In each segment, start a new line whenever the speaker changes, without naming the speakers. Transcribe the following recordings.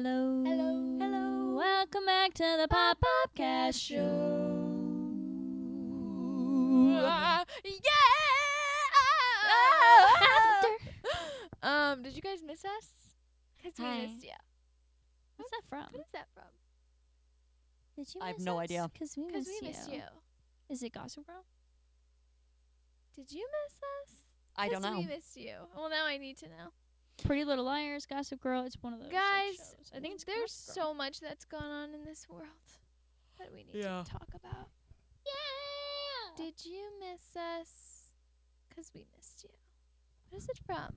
Hello.
Hello.
Hello. Welcome back to the POPcast show.
Did you guys miss us? Because we
Hi.
missed you.
What's that from?
What is that from?
Did you
I have
miss
no
us?
idea.
Because we missed you. Is it Gossip Girl?
Did you miss us?
I don't know.
We missed you. Well, now I need to know.
Pretty Little Liars, Gossip Girl. It's one of those
Guys,
shows. I think it's
there's
Gossip Girl.
so much that's gone on in this world that we need to talk about.
Yeah.
Did you miss us? Because we missed you. What is it from?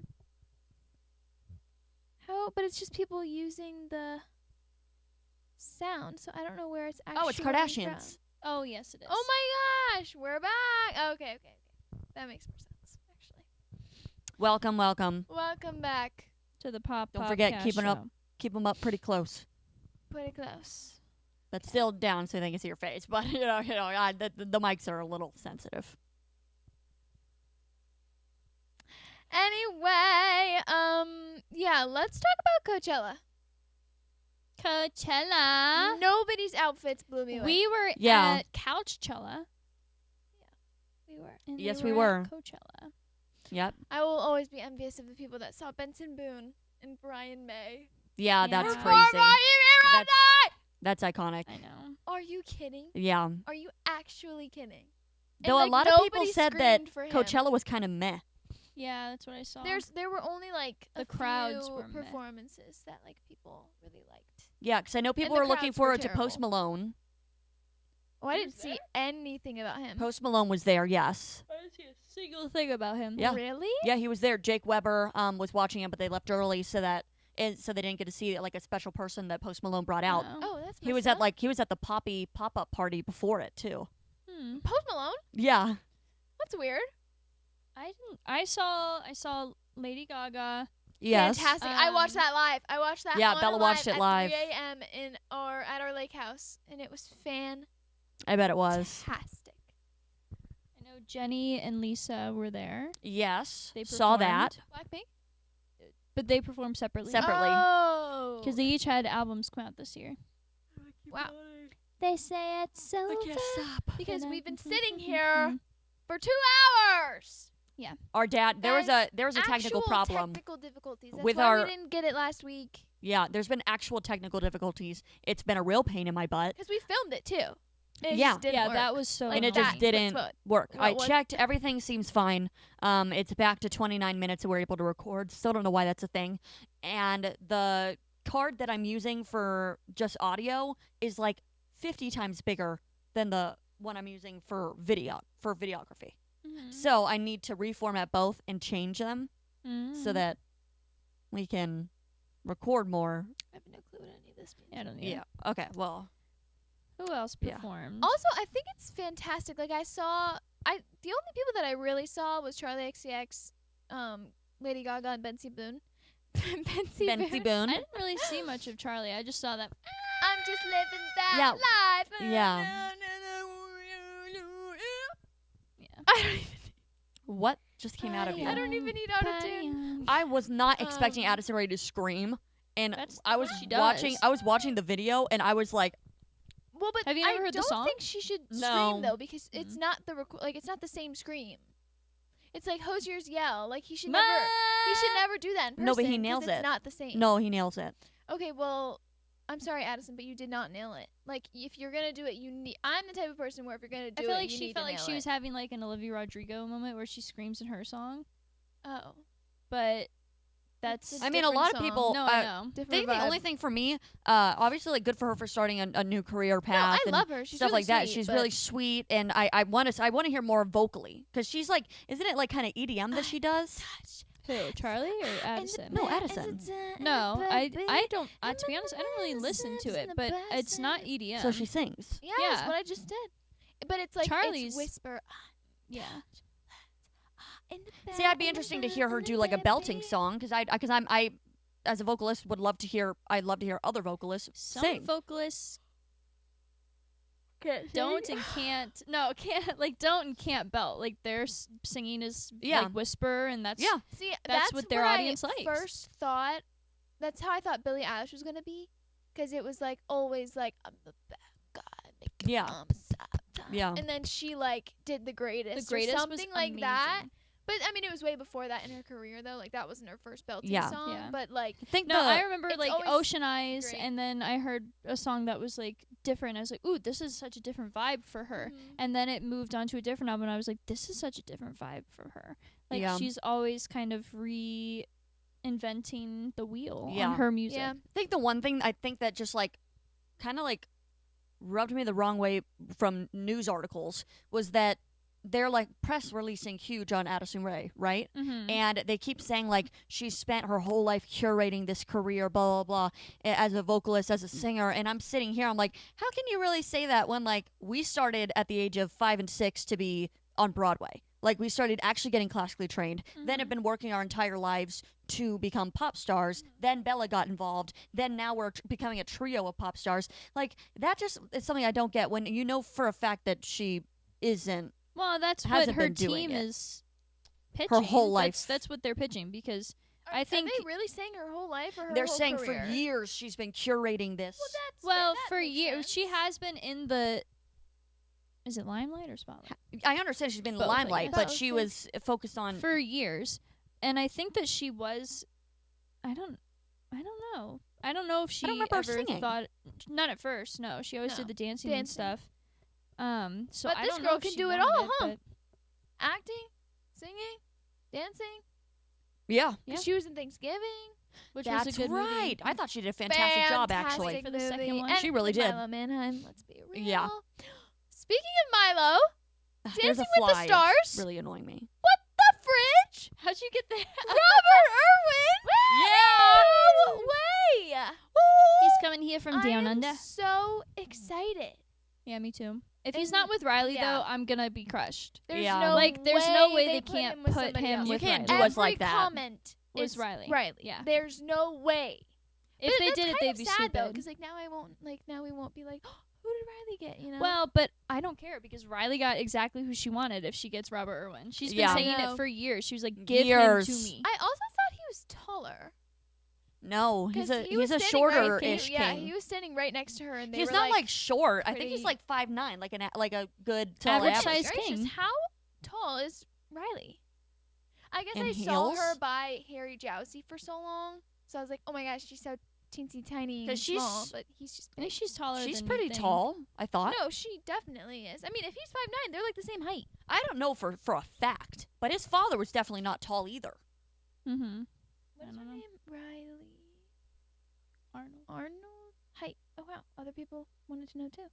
But it's just people using the sound, so I don't know where it's actually
Oh, it's Kardashians.
from.
Oh, yes, it is.
Oh my gosh, we're back. Okay. That makes more sense, actually.
Welcome.
Welcome back.
To the POPcast
Don't forget, keep
show.
Keep them up pretty close,
Pretty close.
but still down so they can see your face. But the mics are a little sensitive.
Anyway, yeah, let's talk about Coachella.
Coachella.
Nobody's outfits blew me away.
We were
Yeah.
at Couchella.
We were.
And
Yes,
they
we were.
At Coachella.
Yep.
I will always be envious of the people that saw Benson Boone and Brian May.
Yeah, that's
Yeah.
crazy. That's iconic.
I know.
Are you kidding?
Yeah.
Are you actually kidding?
Though
And,
a lot of people
nobody
said that
screamed for him.
Coachella was kind of meh.
Yeah, that's what I saw.
There were only like
The
a
crowds
few
were meh.
performances that like people really liked.
Yeah, because I know people
the
were looking
crowds were
forward to Post
terrible.
Malone.
Oh, I
He
didn't
was
see
there?
anything about him.
Post Malone was there, yes.
I didn't see a single thing about him.
Yeah.
Really?
Yeah, he was there. Jake Weber was watching him, but they left early so they didn't get to see like a special person that Post Malone brought out.
Oh, that's
He was
messed
at
up.
he was at the Poppy pop-up party before it too.
Post Malone?
Yeah.
That's weird.
I saw Lady Gaga.
Yes.
Fantastic. I watched
Um,
that live. I watched that
Yeah,
on
Bella watched it live.
at 3 a.m. at our lake house, and it was fantastic.
I bet it was.
I know Jenny and Lisa were there.
Yes.
They
Saw that.
Blackpink?
But they performed separately.
Separately.
Oh.
Because they each had albums come out this year.
Wow.
They say it's over.
stop.
Because we've been
Mm-hmm.
sitting here for 2 hours.
Our dad there was a technical
Actual
problem.
technical difficulties. That's
with
why
our-
we didn't get it last week.
Yeah, there's been actual technical difficulties. It's been a real pain in my butt.
Because we filmed it, too. And it
Yeah.
just didn't
Yeah,
work.
that was so
Like
and it
annoying.
just
that's
didn't
what-
work.
what
I
was-
checked, everything seems fine. It's back to 29 minutes and we're able to record. Still don't know why that's a thing. And the card that I'm using for just audio is like 50 times bigger than the one I'm using for videography.
Mhm.
So I need to reformat both and change them
Mhm.
so that we can record more.
I have no clue what any of this means.
Yeah, I don't know.
Yeah. Okay, well,
Who else
Yeah.
performed?
Also, I think it's fantastic. Like the only people that I really saw was Charlie XCX, Lady Gaga, and Benson Boone.
Bency
Boone.
Boone.
I didn't really see much of Charlie. I just saw that.
I'm just living that
Yeah.
life.
Yeah.
Yeah.
I don't even.
What just came out of you?
I don't even need autotune.
I was not expecting
Um,
Addison Rae to scream, and
That's
I was
what she
watching.
does.
I was watching the video, and I was like,
Well, but
Have you
I
ever heard the
don't
song?
think she should
No.
scream though, because it's not the it's not the same scream. It's like Hosier's yell. Like he should never do that in person.
No, but he
'cause
nails
it's
it.
not the same.
no, he nails it.
Okay, well, I'm sorry, Addison, but you did not nail it. Like if you're gonna do it, you need. I'm the type of person where if you're gonna do
I feel
it,
like
you
she
need
felt
to
like
nail
she
it.
was having like an Olivia Rodrigo moment where she screams in her song,
Oh,
but that's.
It's a
I mean, a lot of
different
people.
No, I know.
I
different
think the
vibe.
only thing for me, obviously, like, good for her for starting a new career
No,
path.
I
and
love her. She's
stuff
really
like that.
sweet,
She's
but
really sweet, and I want to hear more vocally because she's like, isn't it like kind of EDM that she does?
Who, Charlie or Addison?
No, Addison.
No, I don't. To be honest, I don't really listen to it, but it's not EDM.
So she sings.
Yeah, that's
Yeah.
what I just did. But it's like
Charlie's-
it's whisper.
yeah.
See, I'd be interesting to hear her do like a belting song because I as a vocalist would love to hear. I'd love to hear other vocalists
Some
sing.
vocalists don't and can't. No, don't and can't belt. Like their singing is
Yeah.
like whisper, and that's
Yeah.
See,
That's what their audience
I
likes.
first thought that's how I thought Billie Eilish was gonna be, because it was like always like I'm the bad guy, make
Yeah.
mom sad time.
Yeah.
And then she like did the greatest,
The Greatest
or
was
something like that.
amazing.
But I mean, it was way before that in her career though. Like that wasn't her first belting
Yeah.
song.
Yeah.
But like
I think
No,
the,
I remember
it's
like
always
Ocean Eyes,
great.
and then I heard a song that was like different. I was like, ooh, this is such a different vibe for her.
mhm.
And then it moved on to a different album, and I was like, this is such a different vibe for her. Like
Yeah.
she's always kind of reinventing the wheel
Yeah.
on her music.
Yeah.
I think the one thing I think that just like kind of like rubbed me the wrong way from news articles was that they're like press releasing huge on Addison Rae, right?
Mm-hmm.
And they keep saying like she spent her whole life curating this career, blah blah blah, as a vocalist, as a singer. And I'm sitting here, I'm like, how can you really say that when like we started at the age of 5 and 6 to be on Broadway? Like we started actually getting classically trained, then have been working our entire lives to become pop stars. Then Bella got involved. Then now we're becoming a trio of pop stars. Like that just is something I don't get when you know for a fact that she isn't.
Well, that's what
Hasn't
her
been doing
team
it.
is pitching.
whole life.
That's what they're pitching, because I
Are
think-
they really saying her whole life or her
They're
whole
saying
career?
for years she's been curating this.
Well, that's
well,
that
for
makes
years she
sense.
has been in the. Is it Limelight or Spotlight?
I understand she's been in the
Both, I
limelight,
guess.
but
Both,
she
yeah.
was focused on.
For years, and I think that she was. I don't know. I don't know if she
I don't remember her
ever
singing.
thought. Not at first. No, she always
No.
did the dancing and
Dancing.
stuff. So
But
I
this
don't
girl
know if
can
she
do it
wanted
all, huh?
but-
Acting, singing, dancing.
Yeah,
Yeah.
She was in Thanksgiving.
Which
that's
was a good
right.
movie.
I thought she did a fantastic job, actually.
Fantastic
For the second
movie.
one.
And
She really
with
did.
Milo Manheim, let's be real.
Yeah.
Speaking of Milo,
There's
Dancing
a
with the
fly.
Stars.
It's really annoying me.
What the fridge?
How'd you get that?
Robert Irwin.
Yeah.
No way.
He's coming here from
I
down
am
under.
so excited.
Yeah, me too. If
And
he's not with Riley
yeah.
though, I'm gonna be crushed.
There's
Yeah.
no
Like, there's no way
they
they
put
can't
him with
put
somebody
him
else.
You
with
can't
Riley.
do us like
Every
that.
comment
Was
is
Riley.
Riley.
Yeah.
There's no way.
If
But
they
that's
did it,
kind
they'd
of
be
sad
stupid.
though, because like now we won't be like, oh, who did Riley get? You know.
Well, but I don't care because Riley got exactly who she wanted if she gets Robert Irwin. She's been
Yeah.
saying
No.
it for years. She was like, give
Years.
him to me.
I also thought he was taller.
No, he's
'Cause
a
he was
he's a
standing right-
shorter-ish
Yeah,
king.
he was standing right next to her, and they
He's
were
not like short. I think he's
pretty-
like 5'9", like a good tall
Average
average.
size
Gracious,
king.
How tall is Riley? I guess
In
I saw her
heels?
by Harry Jowsey for so long, so I was like, oh my gosh, she's so teensy tiny and
'Cause she's-
small, but he's just
I think
big.
she's taller
She's
than
pretty
you think.
tall, I thought.
No, she definitely is. I mean, if he's 5'9", they're like the same height.
I don't know for a fact, but his father was definitely not tall either.
Mm-hmm.
What
I
is her
don't know.
name? Riley
Arnold.
Arnold. Height. Oh wow, other people wanted to know too.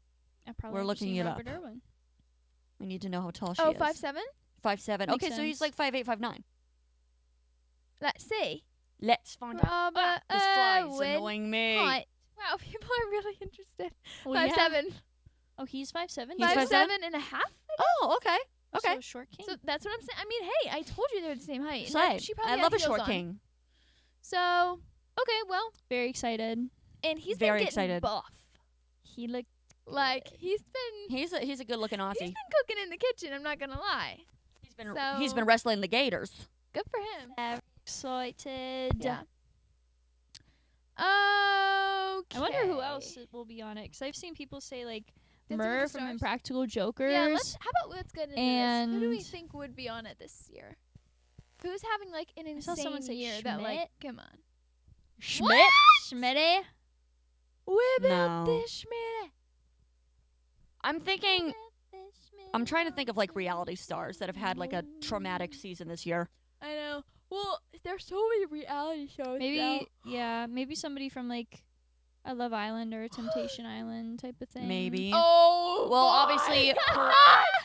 I probably
We're
haven't
looking
seen
it
Robert Irwin.
We need to know how tall she
Oh,
is.
5'7"?
5'7".
Makes
Okay, so he's
sense.
like 5'8", 5'9".
Let's see.
Let's find out.
Robert
This fly is
Irwin.
annoying me.
Height. Wow, people are really interested.
Well,
5'7".
Oh, he's 5'7"?
He's 5'7"?
5'7" and a half.
Oh, okay. Okay.
So short king.
So that's what I'm saying. I mean, hey, I told you they're the same height.
Same.
She probably
I
had
love a
heels
short
on.
king.
So, okay, well,
Very excited.
and he's
Very
been getting
excited.
buff.
He looked
Like he's been
He's a good looking Aussie.
he's been cooking in the kitchen. I'm not gonna lie.
He's
so-
been wrestling the Gators.
Good for him.
excited.
Yeah. Okay.
I wonder who else will be on it because I've seen people say like
Dancing with
Murr
the
from
Stars?
Impractical Jokers.
Yeah. How about let's get into this? Who do we
And-
think would be on it this year? Who's having like an
I saw someone
insane
say
year that like
Schmidt.
come on.
Schmidt?
Schmitty.
Whip
No.
up this Schmidt.
I'm thinking. I'm trying to think of like reality stars that have had like a traumatic season this year.
I know. Well, there's so many reality shows.
Maybe maybe somebody from like a Love Island or a Temptation Island type of thing.
Maybe.
Oh.
Well,
my
obviously,
God.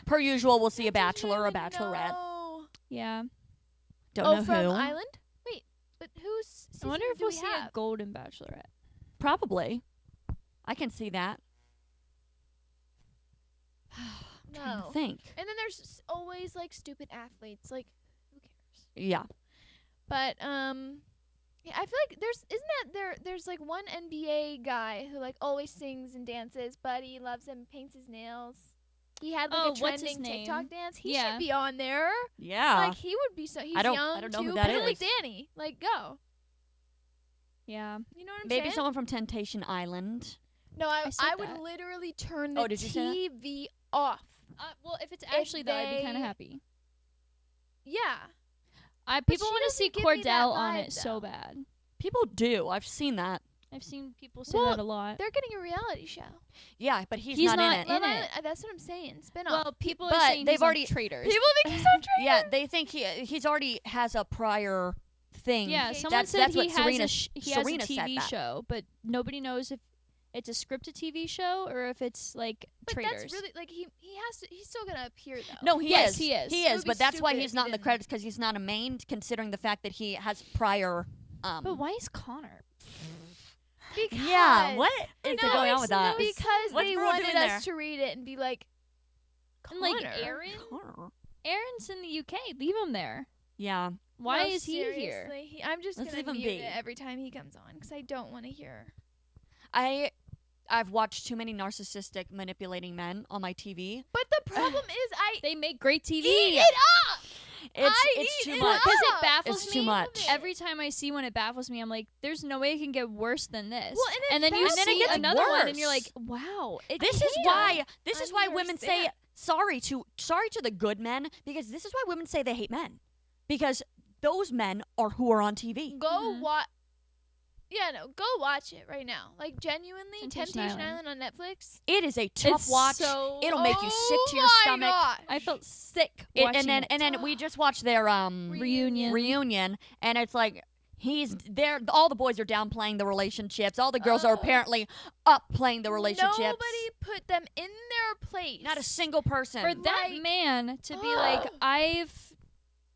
per usual, we'll see a
Temptation
bachelor or a
Island,
bachelorette.
no.
Yeah.
Don't
Oh,
know
from
who.
Island? Wait, but who's?
I wonder if
do
we'll
we
see
have?
a Golden Bachelorette.
Probably. I can see that. Trying
No.
to think.
And then there's always like stupid athletes. Like, who cares?
Yeah.
But yeah, I feel like there's like one NBA guy who like always sings and dances. Buddy loves him, paints his nails. He had like
Oh,
a
what's his
trending
name?
TikTok dance. He
Yeah.
should be on there.
Yeah.
Like he would be so. He's
I don't
young
know
too.
who that
Put it like
is.
Danny. Like go.
Yeah.
You know what I'm
Maybe
saying?
someone from Temptation Island.
No,
I said
I would
that.
literally turn the
Oh, did you say that?
TV off.
Well, if it's Ashley, though, I'd be kind of
they-
happy.
Yeah.
People
she
want to see
doesn't give me that
Cordell on
vibe,
it so
though.
bad.
People do. I've seen that.
I've seen people say
Well,
that a lot.
They're getting a reality show.
Yeah, but he's,
He's
not,
not
in it.
in
Love
it.
Island, that's what I'm saying. Spin off.
Well, people
but
are saying
they've
he's on
already-
traitors.
People think he's on traitors.
Yeah, they think he's already has a prior thing.
Yeah,
Okay,
someone
that's
said
that's
he
what
has
Serena
a he has a
Serena said
TV
that.
show, but nobody knows if it's a scripted TV show or if it's like
But
traitors.
that's really like he has to. He's still gonna appear though.
No, he
Yes,
is.
he is.
He
It
is,
would
but
be
that's why
stupid
he's
if
not
he
in the
didn't.
credits because he's not a main, considering the fact that he has prior.
But why is Connor?
Because
Yeah, what is
no,
going on with that?
Because
What's
they
Bro
wanted
doing
us
there?
to read it and be like,
And like
Connor?
Aaron?
Connor.
Aaron's in the UK. Leave him there.
Yeah,
Why
No,
is he here?
seriously. I'm just
Let's
gonna
leave him
mute
be.
it every time he comes on because I don't want to hear.
I've watched too many narcissistic, manipulating men on my TV.
But the problem is, I
They make great TV.
eat it up.
It's
eat
too
it
much.
up.
Because it baffles
It's
me.
too much.
Every time I see one, it baffles me. I'm like, there's no way it can get worse than this.
Well,
and then you
And then it
see
gets
another one, and you're
worse.
like, wow. It
This is
can.
why. This is why women say
Understand.
sorry to the good men, because this is why women say they hate men, because those men are who are on TV.
Go
Mhm.
watch. Yeah, no, go watch it right now. Like genuinely,
Temptation
Temptation
Island.
Island on Netflix.
It is a tough
It's
watch.
so-
It'll make you sick to your
Oh my
stomach.
gosh.
I felt sick
It-
watching
and then we just watched their
Reunion.
reunion, and it's like he's there. All the boys are downplaying the relationships. All the girls are
Ugh.
apparently up playing the relationships.
Nobody put them in their place.
Not a single person.
For that
Like-
man to be like,
Ugh.
I've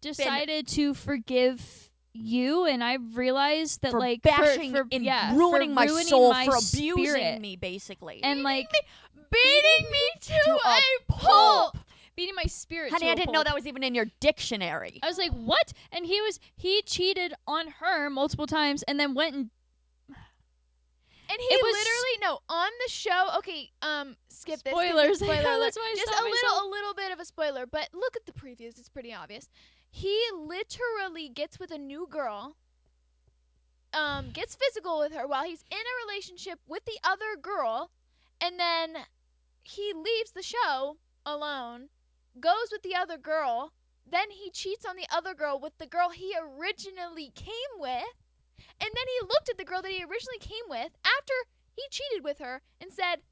decided to forgive you, and I've realized that
for
like
bashing
for
and
yeah,
ruining
for
my
ruining
soul,
my
for abusing
spirit.
me, basically.
and like
beating me to
To
a
a
pulp.
beating my spirit.
Honey,
to
I
a
didn't know
pulp.
that was even in your dictionary.
I was like, what? And he cheated on her multiple times, and then went and
And he
It was-
literally on the show. Okay, skip this. 'cause
spoilers.
it's spoiler alert.
That's why I
Just
stopped
a
myself.
little bit of a spoiler, but look at the previews. It's pretty obvious. He literally gets with a new girl. Gets physical with her while he's in a relationship with the other girl, and then he leaves the show alone, goes with the other girl, then he cheats on the other girl with the girl he originally came with, and then he looked at the girl that he originally came with after he cheated with her and said,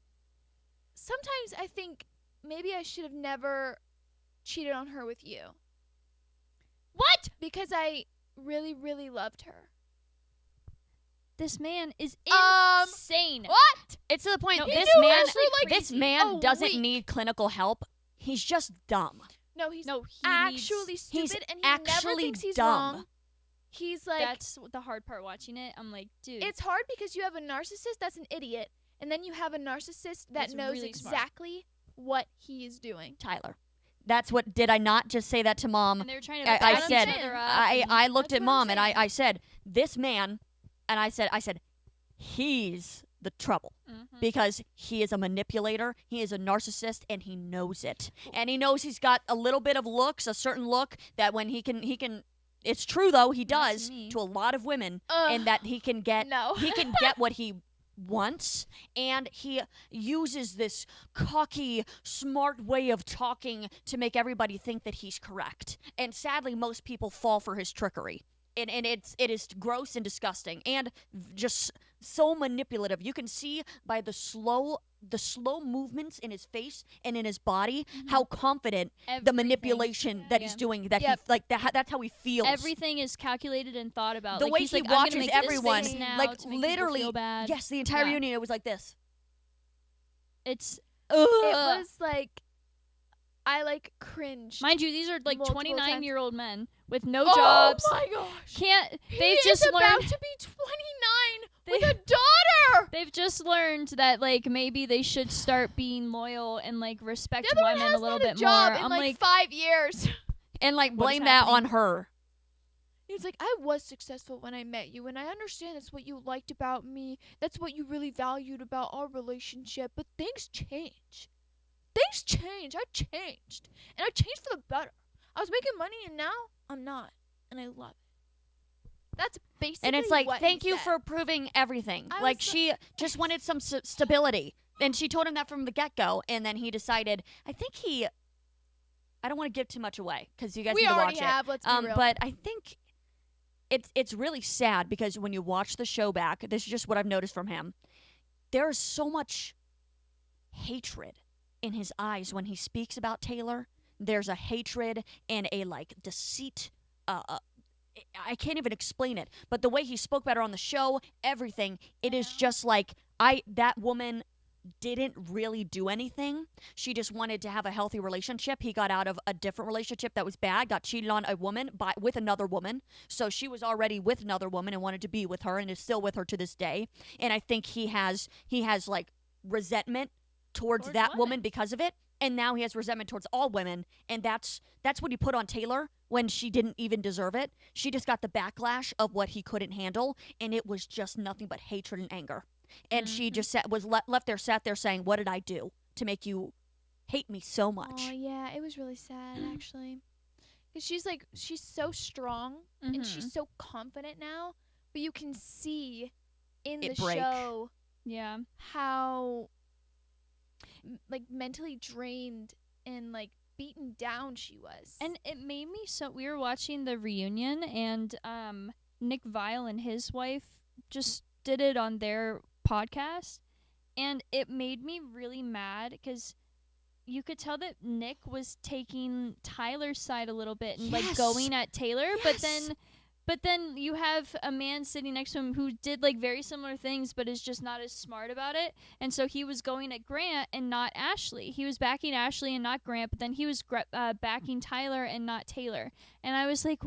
sometimes I think maybe I should have never cheated on her with you. What? Because I really, really loved her.
This man is
Um,
insane.
What?
It's to the point
No,
this
he knew
man
her for, like,
this
a
man doesn't
week.
need clinical help. He's just dumb.
No, he's
No, he
actually
needs,
stupid, and he never
actually
thinks he's
dumb.
wrong. He's like,
that's the hard part watching it. I'm like, dude,
it's hard because you have a narcissist that's an idiot, and then you have a narcissist that
That's
knows
really smart.
exactly what he is doing.
Tyler. That's what did I not just say that to mom?
and they were trying to
I
back
said
each other up.
I looked
That's
at
what I'm
mom and
saying.
I said, this man, and I said he's the trouble.
Mhm.
Because he is a manipulator, he is a narcissist, and he knows it. And he knows he's got a little bit of looks, a certain look that when he can. It's true though, he
Not to
does
me.
to a lot of women,
Ugh.
and that he can get
No.
he can get what he wants, and he uses this cocky, smart way of talking to make everybody think that he's correct. And sadly, most people fall for his trickery. And it is gross and disgusting and just so manipulative. You can see by the slow movements in his face and in his body how confident the
Everything.
manipulation that he's
Yeah.
doing, that
Yep.
he like that's how he feels.
Everything is calculated and thought about.
The
like,
way
he's
he
like, I'm gonna
watches
make this
everyone,
face now
like
to make
literally,
people feel bad.
yes, the entire
Yeah.
reunion it was like this.
It's
Ugh.
It was like, I like cringed.
mind you, these are like
Multiple
29-year-old men with no
oh
jobs.
my gosh.
Can't
He
they've
is
just
about
learned
to be 29 with
They-
a daughter.
they've just learned that like maybe they should start being loyal and like respect
The other one
women a
has
little
not a
bit
job
more.
in
I'm
like
like
5 years.
And like
What is
blame that on
happening?
her.
He's like, I was successful when I met you, and I understand that's what you liked about me. That's what you really valued about our relationship. But things change. Things change. I changed. And I changed for the better. I was making money, and now I'm not. And I love it. That's basically
And it's like,
what
thank
he
you
said.
for proving everything.
I
Like,
was
she just wanted some stability. And she told him that from the get-go. And then he decided, I don't want to give too much away because you guys
We
need to
already
watch
have,
it.
let's be real.
But I think it's really sad because when you watch the show back, this is just what I've noticed from him. There is so much hatred in his eyes when he speaks about Taylor. There's a hatred and a like deceit. I can't even explain it, but the way he spoke about her on the show, everything, it is just like that woman didn't really do anything. She just wanted to have a healthy relationship. He got out of a different relationship that was bad, got cheated on with another woman. So she was already with another woman and wanted to be with her and is still with her to this day. And I think he has like resentment towards that woman because of it. And now he has resentment towards all women, and that's what he put on Taylor when she didn't even deserve it. She just got the backlash of what he couldn't handle, and it was just nothing but hatred and anger. And she just sat there saying, "What did I do to make you hate me so much?"
Oh yeah, it was really sad actually, because she's so strong and she's so confident now, but you can see in the show, how like mentally drained and like beaten down she was.
And it made me so. We were watching the reunion, and Nick Vile and his wife just did it on their podcast, and it made me really mad because you could tell that Nick was taking Tyler's side a little bit and like going at Taylor, but then you have a man sitting next to him who did like very similar things but is just not as smart about it. And so he was going at Grant and not Ashley. He was backing Ashley and not Grant, but then he was backing Tyler and not Taylor. And I was like,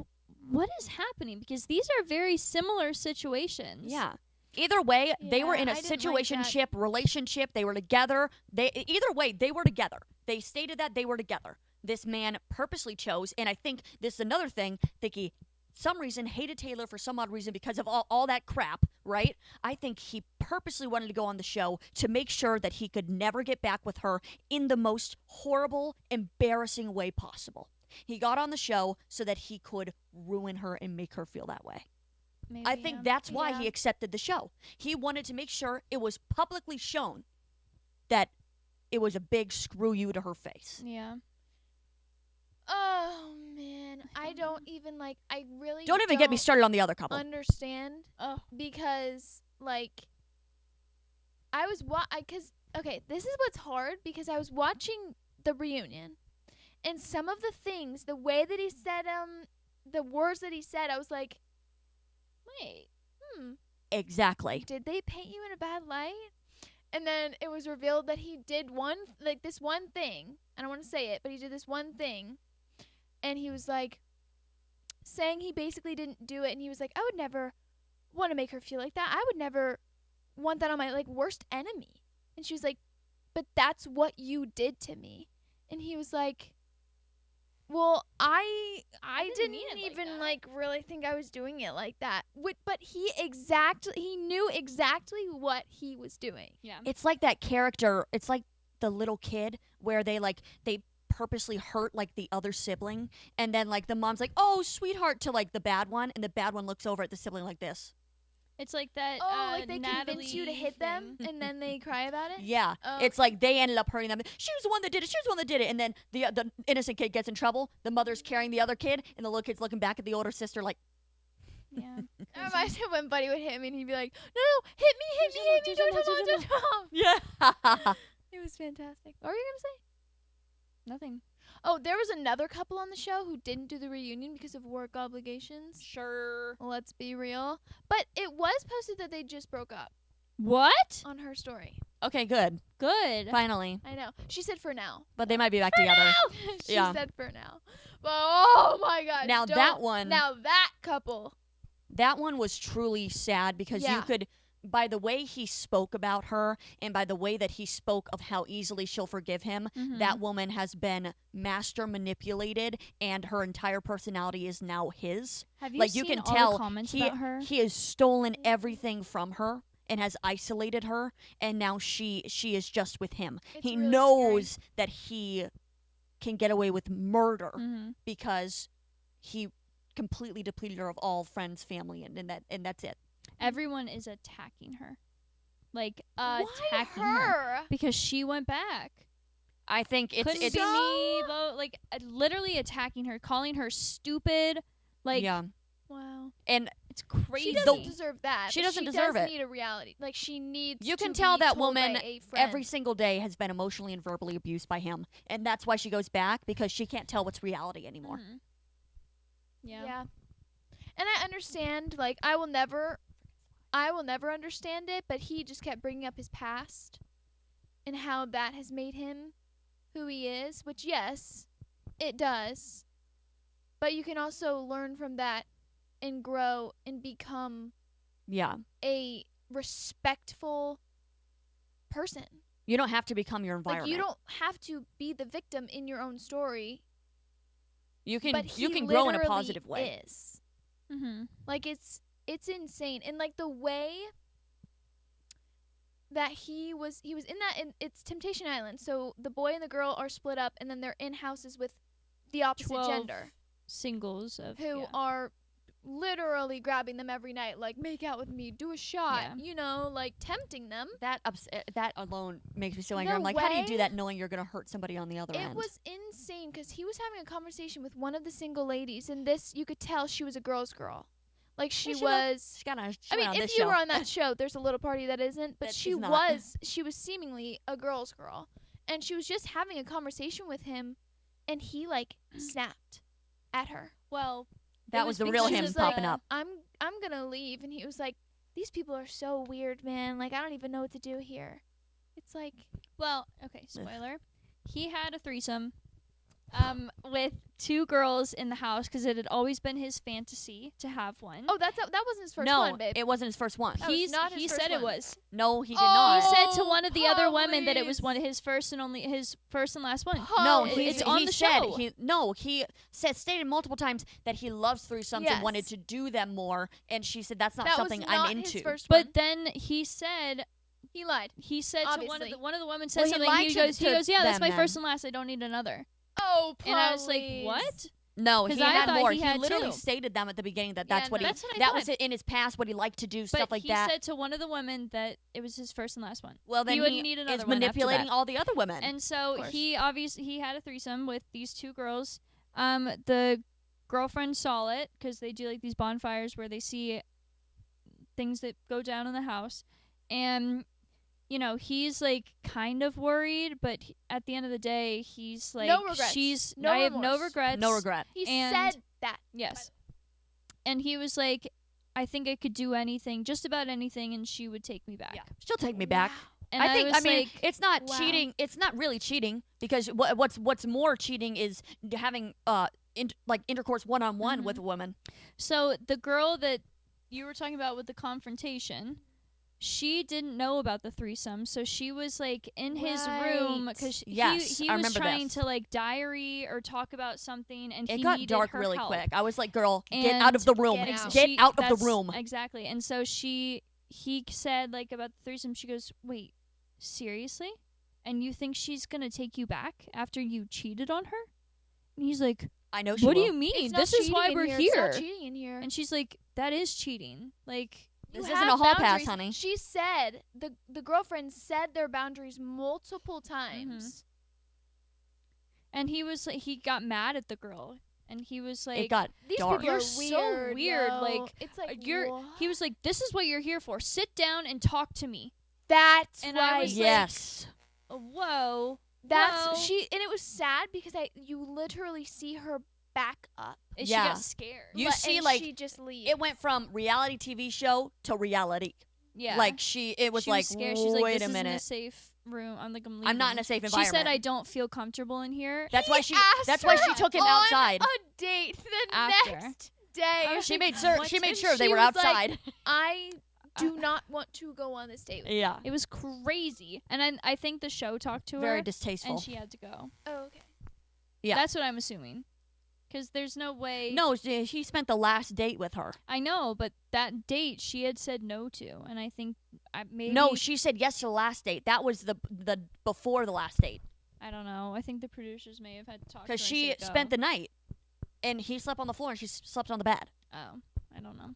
what is happening? Because these are very similar situations.
Yeah. Either way, they were in a
I didn't like
situationship, relationship. They were together. Either way, they were together. They stated that they were together. This man purposely chose, and I think this is another thing, he some reason hated Taylor for some odd reason because of all that crap, right? I think he purposely wanted to go on the show to make sure that he could never get back with her in the most horrible, embarrassing way possible. He got on the show so that he could ruin her and make her feel that way.
Maybe,
I think that's why he accepted the show. He wanted to make sure it was publicly shown that it was a big screw you to her face.
Yeah.
Oh man, I don't even like. I really
don't even get me started on the other couple.
Understand? Because like, I was okay, this is what's hard because I was watching the reunion, and some of the things, the way that he said the words that he said, I was like, wait,
Exactly.
did they paint you in a bad light? And then it was revealed that he did this one thing. I don't want to say it, but he did this one thing. And he was like saying he basically didn't do it. And he was like, I would never want to make her feel like that. I would never want that on my like worst enemy. And she was like, but that's what you did to me. And he was like, well, I didn't even like really think I was doing it like that. But he knew exactly what he was doing.
Yeah.
It's like that character. It's like the little kid where they purposely hurt like the other sibling, and then like the mom's like, "Oh, sweetheart," to like the bad one, and the bad one looks over at the sibling like this.
It's like that.
Like they convince you to hit them, and then they cry about it.
Yeah, it's like they ended up hurting them. She was the one that did it. She was the one that did it, and then the innocent kid gets in trouble. The mother's carrying the other kid, and the little kid's looking back at the older sister like.
Yeah.
It reminds me of when Buddy would hit me, and he'd be like, "No, hit me, don't."
Yeah.
It was fantastic. What were you gonna say?
Nothing.
Oh, there was another couple on the show who didn't do the reunion because of work obligations.
Sure.
Let's be real. But it was posted that they just broke up
What?
on her story.
Okay, good.
Good.
Finally.
I know. She said for now.
But they might be back together.
She
Yeah.
said for now. But oh my god.
Now that one.
Now that couple.
That one was truly sad because you could, by the way he spoke about her and by the way that he spoke of how easily she'll forgive him, that woman has been master manipulated and her entire personality is now his.
Have you
like
seen
you can
all
tell
the comments about her?
he has stolen everything from her and has isolated her, and now she is just with him.
It's
he
really
knows that he can get away with murder because he completely depleted her of all friends, family, and that's it.
Everyone is attacking her. Like,
Why
attacking
her?
because she went back.
I think
Couldn't
it's
be me, like, literally attacking her, calling her stupid. Like,
yeah.
Wow.
And
it's crazy.
She doesn't deserve that.
She
but
doesn't
she
deserve
does
it.
need a reality. Like, she needs
You can
to
tell
be
that
told by
woman
a friend.
every single day has been emotionally and verbally abused by him, and that's why she goes back, because she can't tell what's reality anymore.
Mhm. Yeah.
Yeah. And I understand, like, I will never understand it, but he just kept bringing up his past and how that has made him who he is, which, yes, it does. But you can also learn from that and grow and become
Yeah.
a respectful person.
You don't have to become your
Like,
environment.
you don't have to be the victim in your own story.
You
But
can
he
you can grow in a
literally
positive way.
is.
Mhm.
Like, it's insane. And, like, the way that he was in that, it's Temptation Island. So the boy and the girl are split up, and then they're in houses with the opposite
12
gender
singles of
who
yeah.
are literally grabbing them every night, like, make out with me, do a shot,
Yeah.
you know, like, tempting them.
That that alone makes me so angry.
The
I'm like, how do you
way-
do that knowing you're gonna hurt somebody on the other
It
end?
was insane because he was having a conversation with one of the single ladies, and this, you could tell she was a girl's girl. Like, she
she
was.
She got on,
I mean,
on
if
this
you
show.
were on that show, there's a little party that isn't, but
That
she
is not.
she was seemingly a girl's girl, and she was just having a conversation with him, and he, like, snapped at her.
Well,
That
it
was the
because
real
she
him
was
popping
like,
up.
I'm gonna leave, and he was like, these people are so weird, man. Like, I don't even know what to do here. It's like,
Well, okay, spoiler. He had a threesome with 2 girls in the house because it had always been his fantasy to have one.
oh, that wasn't his first
No,
one, babe.
it wasn't his first one.
That was not his
he
first
said it
one.
was.
No, he did
Oh,
not.
He said to one of the other women that it was
please.
one of his first and last one.
No,
Please.
he,
it's on
he
the
said
show.
he stated multiple times that he loves threesomes and wanted
Yes.
to do them more, and she said that's not
that
something
was
I'm
not
into.
his first one.
But then he said
He lied.
to
Obviously.
one of the women said
Well, he
something.
lied
He
to-
goes,
to
yeah, that's
them
my first
then.
and last. I don't need another.
Oh,
And I was like, what?
No,
'Cause
he
I
had
thought
more.
he
He
had
literally
2.
stated them at the beginning that
Yeah,
that's what
no.
he
That's what I
that
thought.
was in his past, what he liked to do,
But
stuff like
he
that.
said to one of the women that it was his first and last one.
Well, then
he wouldn't need another
is
one after
manipulating
that.
all the other women.
And so
course.
he had a threesome with these 2 girls. The girlfriend saw it because they do like these bonfires where they see things that go down in the house, and you know he's like kind of worried, but at the end of the day, he's like,
No regrets. No
I have no
remorse.
regrets.
no regret.
He
And-
said that.
Yes, and he was like, I think I could do anything, just about anything, and she would take me back.
Yeah, she'll take me back.
Wow.
And
I think.
was
I mean,
like,
it's not
wow.
cheating. It's not really cheating because what's more cheating is having intercourse one on one
Mhm.
with a woman.
so the girl that you were talking about with the confrontation, she didn't know about the threesome, so she was like in his room
Right.
because
Yes,
he
I
was
remember
trying
this.
to like diary or talk about something, and
It
he
got
needed
dark
her
really
help.
quick. I was like, "Girl, get
And
out of the room.
get
Get
out.
She-
out of the
that's-
room."
Exactly. And so he said like about the threesome. She goes, "Wait, seriously? And you think she's gonna take you back after you cheated on her?" And he's like,
I know she
"What do
will.
you mean?
It's not
This is
cheating
why
in
we're
here.
here."
It's not cheating in here.
And she's like, "That is cheating. Like,
You
This isn't
have
a hall pass,
boundaries.
honey.
She said the girlfriend said their boundaries multiple times.
and he was like, he got mad at the girl, and he was like,
It got
These
dark.
people
You're
are
so
weird.
weird,
yo.
like,
it's like
he was like, this is what you're here for. Sit down and talk to me.
that's
and
right.
I was like,
Yes.
Whoa.
That's
Whoa.
and it was sad because you literally see her back up.
And
Yeah.
she got scared.
You see,
and
like,
she just leaves.
It went from reality TV show to reality.
Yeah.
Like it was
she
like,
was scared. She's like,
wait
this
a minute.
isn't a safe room. I'm like, I'm leaving.
I'm not in a safe
She
environment.
said, I don't feel comfortable in here.
That's why she.
asked
That's why she
her
took him
on
outside.
a date the
After.
next day.
I was
She
like,
made sure.
what?
She made
And
sure they
she
were
was like,
outside.
I do not want to go on this date with you.
Yeah.
It was crazy. And I think the show talked to
Very
her,
distasteful.
and she had to go.
Oh, okay.
Yeah.
That's what I'm assuming. Because there's no way.
No, he spent the last date with her.
I know, but that date she had said no to. And I think maybe.
No, she said yes to the last date. That was the before the last date
I don't know. I think the producers may have had talked to her.
because she spent the night. and he slept on the floor and she slept on the bed.
Oh, I don't know.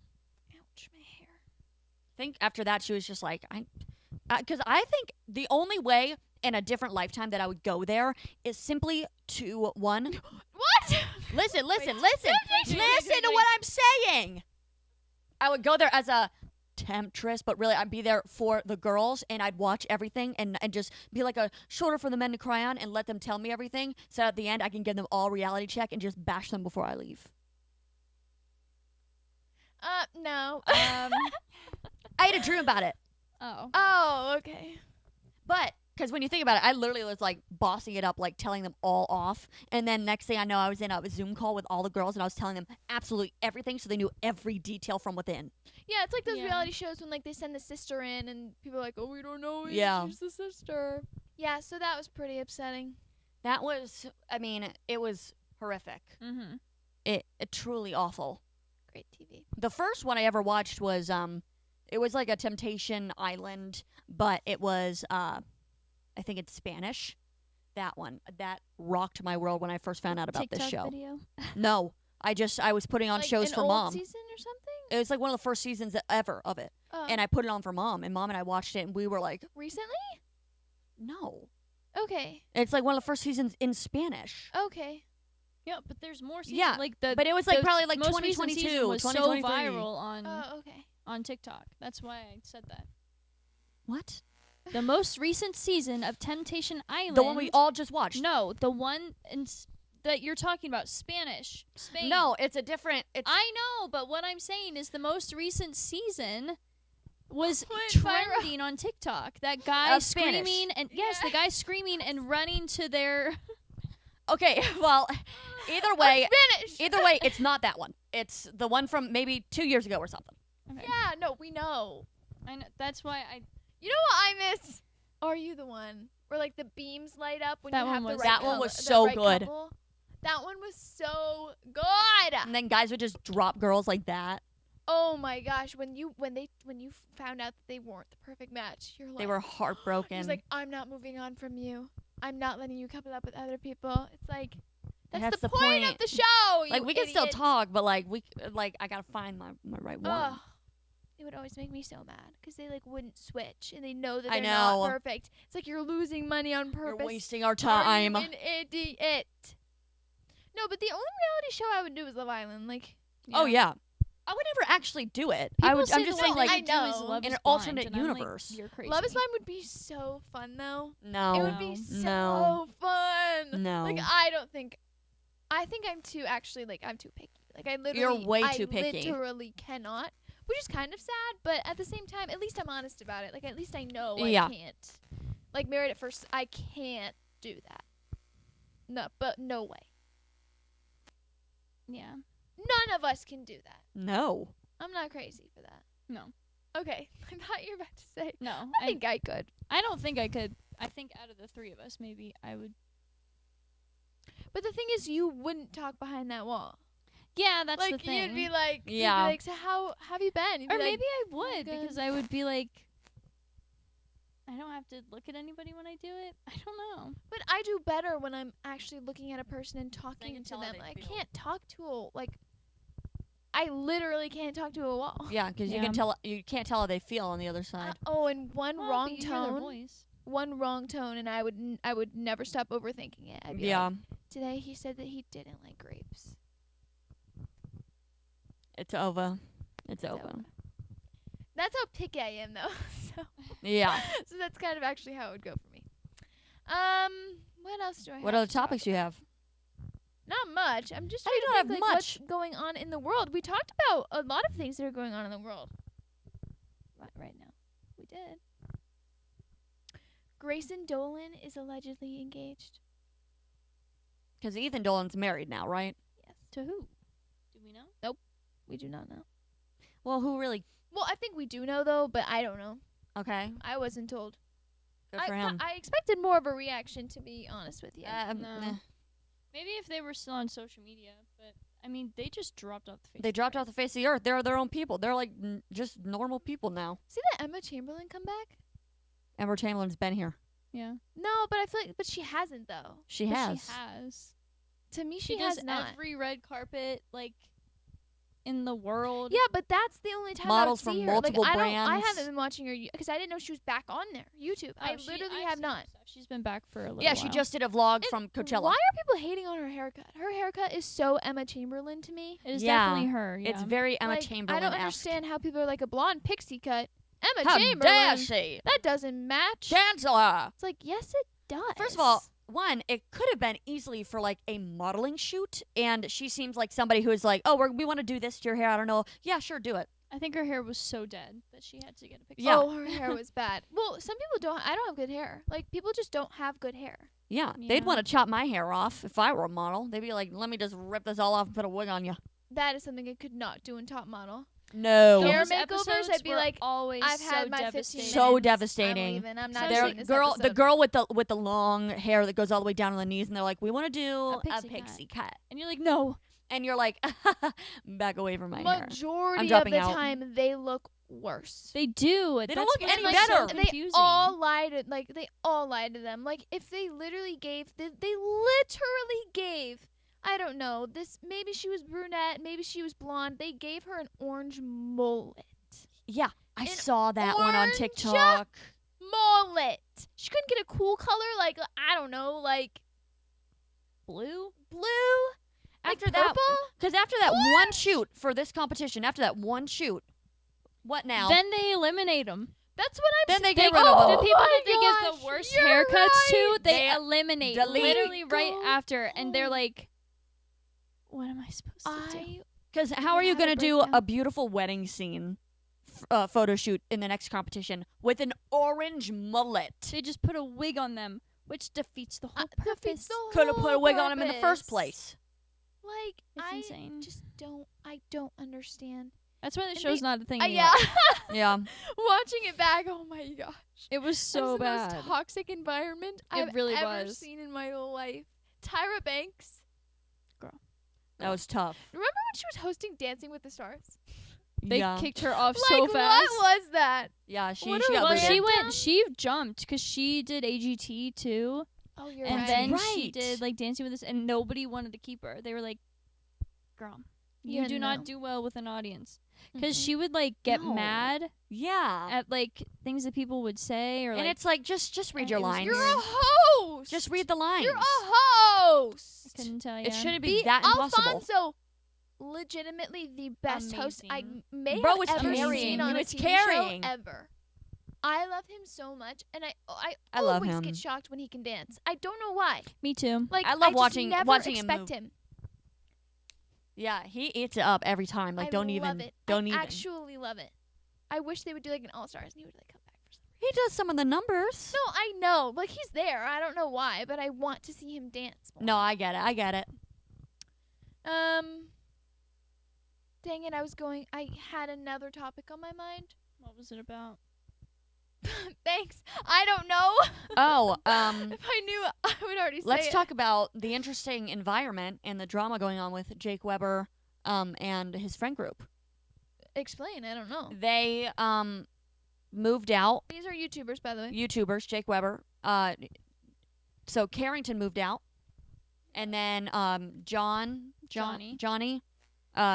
Ouch, my hair.
I think after that she was just like, because I think the only way in a different lifetime that I would go there is simply to one.
What?
Listen
wait,
to
wait.
what I'm saying. I would go there as a temptress, but really I'd be there for the girls and I'd watch everything and just be like a shoulder for the men to cry on and let them tell me everything, so at the end I can give them all reality check and just bash them before I leave.
No.
I had a dream about it.
Oh.
Oh, okay.
But because when you think about it, I literally was like bossing it up, like telling them all off. And then next thing I know, I was in a Zoom call with all the girls and I was telling them absolutely everything so they knew every detail from within.
Yeah, it's like those
Yeah.
reality shows when like they send the sister in and people are like, oh, we don't know.
Yeah.
She's the sister. Yeah, so that was pretty upsetting.
That was, I mean, it was horrific.
Mm-hmm.
It truly awful.
Great TV.
The first one I ever watched was, it was like a Temptation Island, but it was, I think it's Spanish. That one. That rocked my world when I first found out about
TikTok
this show.
video.
No. I was putting on
Like
shows
an
for
old
mom.
season or something?
It was like one of the first seasons ever of it.
Oh.
And I put it on for mom, and mom and I watched it, and we were like,
Recently?
no.
Okay.
It's like one of the first seasons in Spanish.
Okay.
Yeah, but there's more seasons.
Yeah,
like the
But it was like
the
probably like
most recent
2022,
season was so
2023.
viral on
Oh, okay.
on TikTok. That's why I said that.
What?
The most recent season of Temptation Island.
The one we all just watched.
No, the one that you're talking about, Spanish, Spain.
No, it's a different. It's
I know, but what I'm saying is the most recent season was
Went
trending on TikTok. That guy
Of Spanish.
screaming and yes,
Yeah.
the guy screaming and running to their.
okay. Well, either way,
Spanish.
it's not that one. It's the one from maybe 2 years ago or something.
Okay.
Yeah, no, we know.
I know. That's why I.
You know what I miss? Are You the One? Where like the beams light up when
That
you
one
have the
was-
right
That one
color-
was
the
so
right
good.
couple. That one was so good.
And then guys would just drop girls like that.
Oh my gosh, when you found out that they weren't the perfect match, you're like
They were heartbroken.
He's like, I'm not moving on from you. I'm not letting you couple up with other people. It's like that's,
That's
the
the
point of
point.
the show.
like
you
we can still
idiot.
talk, but like I gotta find my right one.
Ugh. It would always make me so mad because they like wouldn't switch and they know that
I
they're not
know.
perfect. It's like you're losing money on
You're
purpose.
wasting our
Are
time.
you an idiot? No, but the only reality show I would do is Love Island. Like,
Oh yeah. I would never actually do it.
People
I would.
say
I'm
the
just
one
saying,
thing
like,
to do is
know.
Love
in
is
an
Blind,
alternate
and I'm like,
universe.
you're crazy.
Love is Blind would be so fun though.
no,
It would be
No.
so
No.
fun.
no.
Like I think I'm too I'm too picky. Like I literally
You're way too picky.
literally cannot, which is kind of sad, but at the same time, at least I'm honest about it. Like at least I know
Yeah.
I can't. Like Married at First, I can't do that. No, but no way.
Yeah.
None of us can do that.
no.
I'm not crazy for that.
No.
Okay, I thought you were about to say.
No.
I think I could.
I don't think I could. I think out of the three of us, maybe I would.
But the thing is, you wouldn't talk behind that wall.
Yeah, that's
like
the thing.
you'd be like,
Yeah.
so how have you been? You'd be
or
like,
maybe I would
good.
because I would be like, I don't have to look at anybody when I do it. I don't know.
But I do better when I'm actually looking at a person and talking
can
to
tell how
them.
they
I
feel.
can't talk to a I literally can't talk to a wall.
Yeah, because
Yeah.
you can tell. You can't tell how they feel on the other side.
Oh, and one
Well,
wrong
but you hear their
tone,
voice.
one wrong tone, and I would never stop overthinking it. I'd be
Yeah,
like, today he said that he didn't like grapes.
it's over. It's over.
over. That's how picky I am, though.
Yeah.
So that's kind of actually how it would go for me. What else do I have?
What other
to talk
topics do you have?
Not much. I'm just
How
trying
you
to
don't
think
have
like,
much?
what's going on in the world. We talked about a lot of things that are going on in the world. Right now. We did. Grayson Dolan is allegedly engaged.
Because Ethan Dolan's married now, right?
Yes.
To who? Do we know?
We do not know.
Well, who really?
Well, I think we do know, though, but I don't know.
Okay,
I wasn't told.
good for him.
I expected more of a reaction, to be honest with you.
No. Maybe if they were still on social media, but I mean, they just dropped off the face.
They
of
dropped
the
off the face of the earth. They're their own people. They're like just normal people now.
See that Emma Chamberlain come back?
Emma Chamberlain's been here.
Yeah.
No, but I feel like, but she hasn't, though.
She
But
has.
She has.
To me,
She
she
does
has not.
every red carpet like in the world.
Yeah, but that's the only time
Models
I would
from
see her.
multiple
I
brands.
haven't been watching her because I didn't know she was back on there. YouTube.
Oh,
I
she-
literally
I've
have
seen her
not.
stuff. She's been back for a little
Yeah,
while.
she just did a vlog
And
from Coachella.
Why are people hating on her haircut? Her haircut is so Emma Chamberlain to me.
It is
Yeah,
definitely her. Yeah.
It's very Emma
Like,
Chamberlain.
I don't understand how people are like a blonde pixie cut. Emma
How
Chamberlain.
dare she?
That doesn't match.
Chancellor.
It's like, yes, it does.
First of all, one, it could have been easily for like a modeling shoot, and she seems like somebody who is like, oh, we want to do this to your hair. I don't know. Yeah, sure, do it.
I think her hair was so dead that she had to get a picture.
Yeah.
Oh, her hair was bad. Well, some people don't. I don't have good hair. Like, people just don't have good hair.
Yeah,
Yeah.
they'd want to chop my hair off if I were a model. They'd be like, let me just rip this all off and put a wig on you.
That is something I could not do in Top Model.
No.
Hair
Those
makeovers,
episodes
I'd be
were
like,
always
I've
so
had my 15
devastating.
So
minutes.
devastating.
I'm leaving. I'm not
There-
doing this
the
episode.
girl with the long hair that goes all the way down to the knees, and they're like, we want to do
A
a
pixie
pixie cut.
And you're like, no.
And you're like, back away from my hair.
Majority of
dropping
the
out.
time, they look worse.
They do.
They don't
That's
look
what's,
any
like,
better.
So
They
confusing.
all lied. They all lied to them. Like, if they literally gave, they literally gave. I don't know. This maybe she was brunette, maybe she was blonde. They gave her an orange mullet.
Yeah, I
An
saw that one on
orange
TikTok.
Mullet. She couldn't get a cool color, like I don't know, like
blue.
like
After that,
purple.
because after that one
What?
shoot for this competition, after that one shoot, what now?
Then they eliminate them.
That's what I'm.
Then they
saying.
get rid of
Oh
them.
The people
my
that they give
gosh,
the worst
you're
haircuts to,
right.
they
They
eliminate
delete.
literally right
Go
after, and they're
home.
like, "What am I supposed to do?"
Because how
We
are you
had a
going to do
breakdown.
a beautiful wedding scene photo shoot in the next competition with an orange mullet?
They just put a wig on them, which defeats the whole
Defeats
purpose.
the
Could have put a
whole
wig on him in the first
purpose.
place.
Like
It's
I
insane.
just don't. I don't understand.
That's why the
And
show's
they-
not a thing
Yeah.
anymore.
Yeah.
Watching it back, oh my gosh.
It was
That
so
was the
bad.
most toxic environment
It
I've
really
ever
was.
seen in my life. Tyra Banks.
That was tough.
Remember when she was hosting Dancing with the Stars?
They
yeah.
kicked her off
Like
so fast.
what was that?
Yeah, she
What
got
a
Well,
booted.
she
random-
went. She jumped because she did AGT too,
Oh, you're
and
right.
then she
right.
did like Dancing with Us, and nobody wanted to keep her. They were like, "Girl, you
Yeah,
do
no.
not do well with an audience," because
Mhm.
she would like get
No.
mad
Yeah.
at like things that people would say, or
And
like
it's like, just read
and
your
it was
lines.
You're a host.
Just read the lines.
You're a host.
couldn't tell you.
It shouldn't be
The
that impossible.
Alfonso, legitimately the best host I
Amazing.
may
Bro,
have
it's
ever
carrying.
seen on
It's
a TV
carrying.
show ever. I love him so much, and I
I love
always
him.
get shocked when he can dance. I don't know why.
Me too.
Like
I love
just
watching-
never
watching him
expect
move.
him.
Yeah, he eats it up every time. Like,
I
don't
love
even.
it.
Don't
I
even.
actually love it. I wish they would do like an All Stars, and he would like come back for something.
He does some of the numbers.
No, I know. Like he's there. I don't know why, but I want to see him dance more.
No, I get it. I get it.
Dang it! I had another topic on my mind.
What was it about?
Thanks. I don't know.
Oh,
If I knew, I would already say
let's
it.
talk about the interesting environment and the drama going on with Jake Weber, and his friend group.
Explain. I don't know.
They moved out.
These are YouTubers, by the way.
YouTubers, Jake Weber. So Carrington moved out, and then
Johnny.
Johnny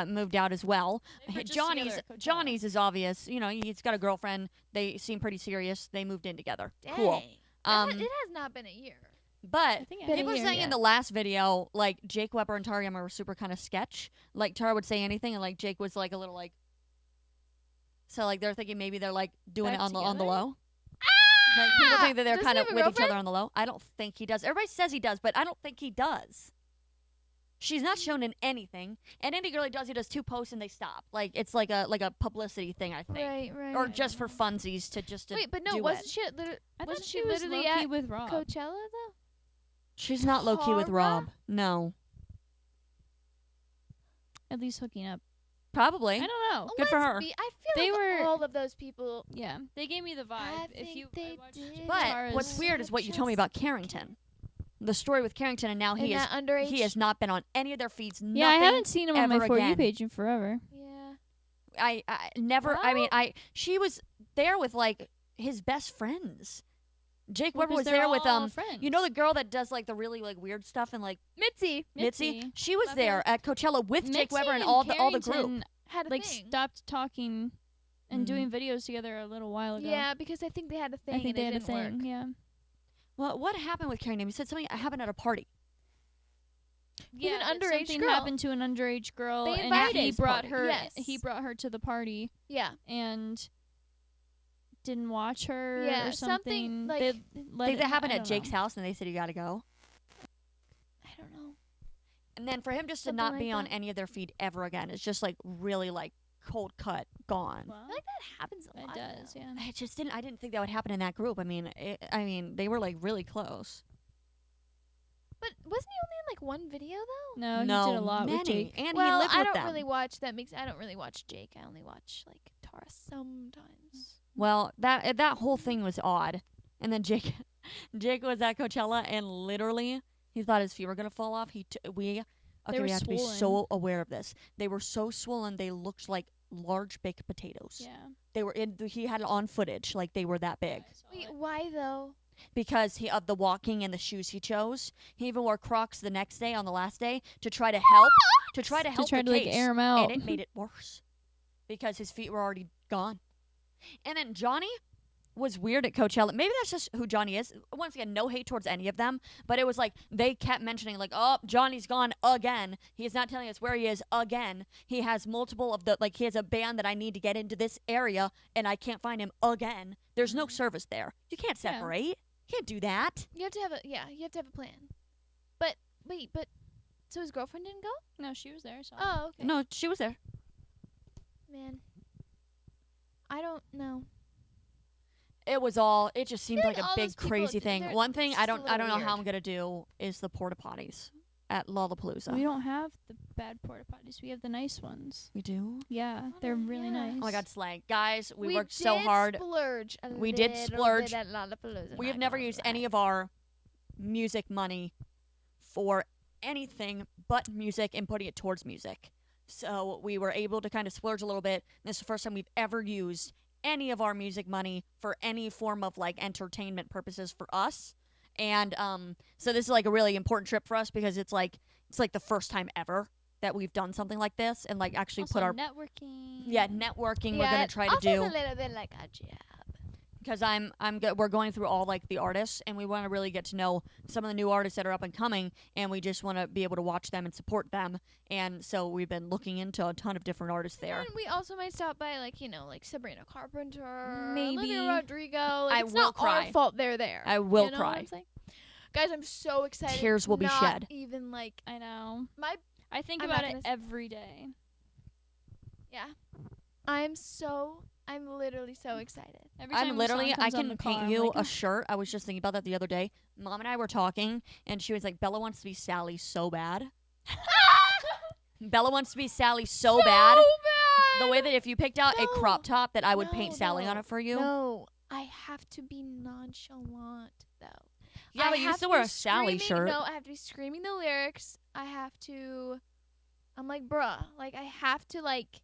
moved out as well.
They were just together
Johnny's
at Coachella.
Johnny's is obvious. You know, he's got a girlfriend. They seem pretty serious. They moved in together.
Dang.
Cool.
It has not been a year.
But
I think
Been a
people were
year,
saying
yeah.
in the last video, like Jake Weber and Tara Yama were super kind of sketch. Like Tara would say anything, and like Jake was like a little like. So like they're thinking maybe they're like doing
Back
it on the
together?
low. Like, people think that they're
Does
kind
he
of
have a
with each
girlfriend?
other on the low. I don't think he does. Everybody says he does, but I don't think he does. She's not shown in anything, and any girl he does 2 posts and they stop. Like it's like a publicity thing, I think,
Right.
or just for funsies to
Wait, but no,
do
wasn't
it.
she?
I thought
Wasn't
she
she
was
literally
low-key
at
with Rob.
Coachella though?
She's not low key with
Tara?
Rob. No,
At least hooking up.
probably.
I don't know.
Good for
Let's
her.
be- I feel
They
like
were-
all of those people.
Yeah, they gave me the vibe.
I
If
think
you,
they
I watched
did.
But
Tara's-
what's weird is what you told me about Carrington. The story with Carrington, and now
In
he is
that underage.
he has not been on any of their feeds.
Yeah, I
nothing
haven't seen him on my
ever
For You
again.
page in forever.
Yeah.
I never. I mean, she was there with like his best friends. Jake
Well,
Weber
'cause
was
they're
there with
all friends.
you know the girl that does like the really like weird stuff and like
Mitzi
Mitzi? She was
Love
there
her.
at Coachella with Jake
Mitzi
Weber and
and
all the group.
Carrington,
had a
like
thing.
stopped talking and
Mhm.
doing videos together a little while ago.
Yeah, because I think they had a thing
I think
and
they
it
had a
didn't
thing.
work.
Yeah.
Well, what happened with Carrington? You said something happened at a party.
With an
that
underage
something
girl.
happened to an underage girl,
They
and he
invited
brought
party.
her.
Yes.
He brought her to the party
Yeah.
and didn't watch her
Yeah,
or
something,
something.
like-
They
I
let
think
it
that happened
I
at
don't
Jake's
know.
house and they said you got to go.
I don't know.
And then for him just to
Something
not
like
be on
that.
any of their feed ever again, it's just like really like cold cut, gone.
Well,
I feel like that happens a
it
lot.
does,
though.
yeah.
I didn't think that would happen in that group. I mean, they were like really close.
But wasn't he only in like one video though?
No,
no,
he did a lot
many.
with Jake.
And
well,
he lived
I
with
don't
them.
really watch that. I don't really watch Jake. I only watch like Tara sometimes.
Well, that whole thing was odd. And then Jake was at Coachella and literally he thought his feet were gonna fall off. We
were
have to be so
swollen.
aware of this. They were so swollen they looked like large baked potatoes.
Yeah.
They were he had it on footage like they were that big.
Wait, why though?
Because of the walking and the shoes he chose. He even wore Crocs the next day on the last day to try to help
To
try
try
the
to like
case.
air him out.
And it made it worse because his feet were already gone. And then Johnny was weird at Coachella. Maybe that's just who Johnny is. Once again, no hate towards any of them, but it was like they kept mentioning like, "Oh, Johnny's gone again. He is not telling us where he is again. He has multiple of the like he has a band that I need to get into this area and I can't find him again. There's no service there. You can't
Yeah.
separate. You can't do that."
You have to have a plan. But wait, so his girlfriend didn't go?
No, she was there. So.
Oh, okay.
No, she was there.
Man. I don't know.
It just seemed
feel
like
like
a
all
big
those people,
crazy thing.
they're-
One thing
it's
I
just a
don't know
little
how I'm
weird.
gonna do is the porta potties at Lollapalooza.
We don't have the bad porta potties. We have the nice ones.
We do?
Yeah,
Oh,
they're really
yeah.
nice.
Oh my god, slang. Guys, we worked
did
so hard.
Splurge a
We did
little
splurge.
bit at Lollapalooza,
We have
not
never
gonna
used
lie.
any of our music money for anything but music and putting it towards music. So we were able to kind of splurge a little bit. This is the first time we've ever used any of our music money for any form of like entertainment purposes for us. And so this is like a really important trip for us because it's like the first time ever that we've done something like this and like actually
Also
put our
networking.
networking we're
Yeah,
gonna
it
try to
also is
do.
a little bit like a job.
Because we're going through all like the artists and we want to really get to know some of the new artists that are up and coming and we just want to be able to watch them and support them, and so we've been looking into a ton of different artists there.
And we also might stop by like Sabrina Carpenter,
Maybe.
Olivia Rodrigo. Like,
I
it's
will
not
cry.
our fault they're there.
I will
You know what
cry.
I'm saying? Guys, I'm so excited.
Tears will be
Not
shed.
Even like
I know.
my
I think
I'm
about
not
it
gonna
every day.
yeah. I'm literally so excited.
Every time
I'm
a
literally
song
I
comes on
can
the car,
paint
I'm
you
like,
a shirt. I was just thinking about that the other day. Mom and I were talking and she was like, Bella wants to be Sally so bad. Bella wants to be Sally so bad.
bad.
The way that if you picked out a
No.
crop top that I would
No,
paint Sally on
no,
it for you.
No, I have to be nonchalant though.
Yeah,
I
but you
have
still
to
wear
be
a Sally
screaming-
shirt.
No, I have to be screaming the lyrics. I'm like, bruh, like I have to like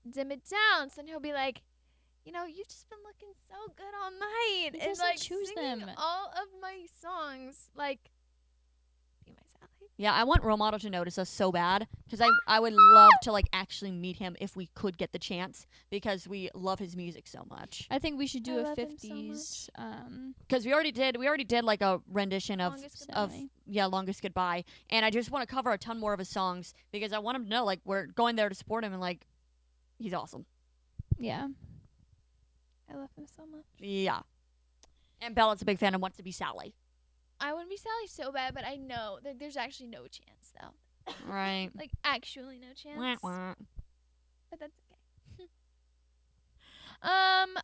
dim it down. So then he'll be like, you've just been looking so good all night,
He
and
doesn't
like
choose
singing
them.
all of my songs, like be my Sally.
Yeah, I want Role Model to notice us so bad because I would love to like actually meet him if we could get the chance because we love his music so much.
I think we should do
I
a
love him so
50s
Because we already did like a rendition of
Longest
Sally.
Longest Goodbye, and I just want to cover a ton more of his songs because I want him to know like we're going there to support him and like he's awesome.
Yeah.
I love him so much.
Yeah, and Bella's a big fan and wants to be Sally.
I want to be Sally so bad, but I know that there's actually no chance though.
Right.
Like actually no chance.
Wah, wah.
But that's okay.